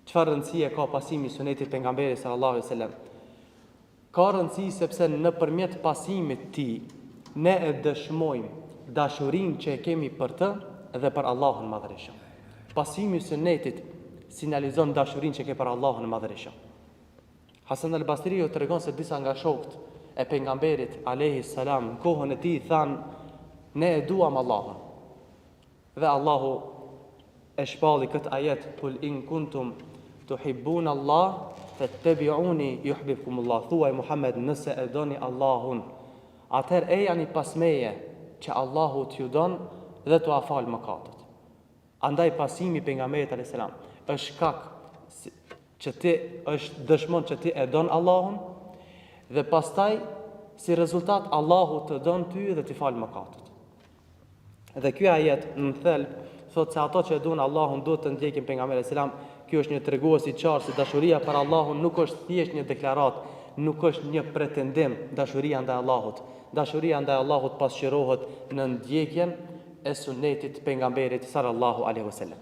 Çfarë rëndësie ka pasimi i sunetit pejgamberit sallallahu alaihi wasallam? Ka rëndësi sepse nëpërmjet pasimit të tij ne e dëshmojmë dashurinë që e kemi për të dhe për Allahun madhërisht. Pasimi i sunetit sinjalizon dashurinë që ke për Allahun madhërisht. Hasan al-Basri u tregon se disa nga shokët e pejgamberit alayhi salam në kohën e tij thanë, ne e duam Allahun. Dhe Allahu e shpalli këtë ajet, kul in kuntum tuhibbuna Allah fattabi'uni yuhibbukum Allah. Thuaj Muhammed, nëse e doni Allahun, atëherë e jani pas meje që Allahu t'ju don dhe t'u afal mëkatet. Andaj pasimi pejgamberit alayhis salam është shkak që ti është dëshmon që ti e don Allahun dhe pastaj si rezultat Allahu të don ty dhe t'i fal mëkatet. Dhe ky ajet në thelb thot se ato që e duan Allahun duhet të ndjekin pejgamberin alayhis salam. Ky është një tregues i qartë se dashuria për Allahun nuk është thjesht një deklaratë, nuk është një pretendim. Dashuria ndaj Allahut, dashuria ndaj Allahut pasqyrohet në ndjekjen e sunetit pejgamberit sallallahu alaihi wasallam.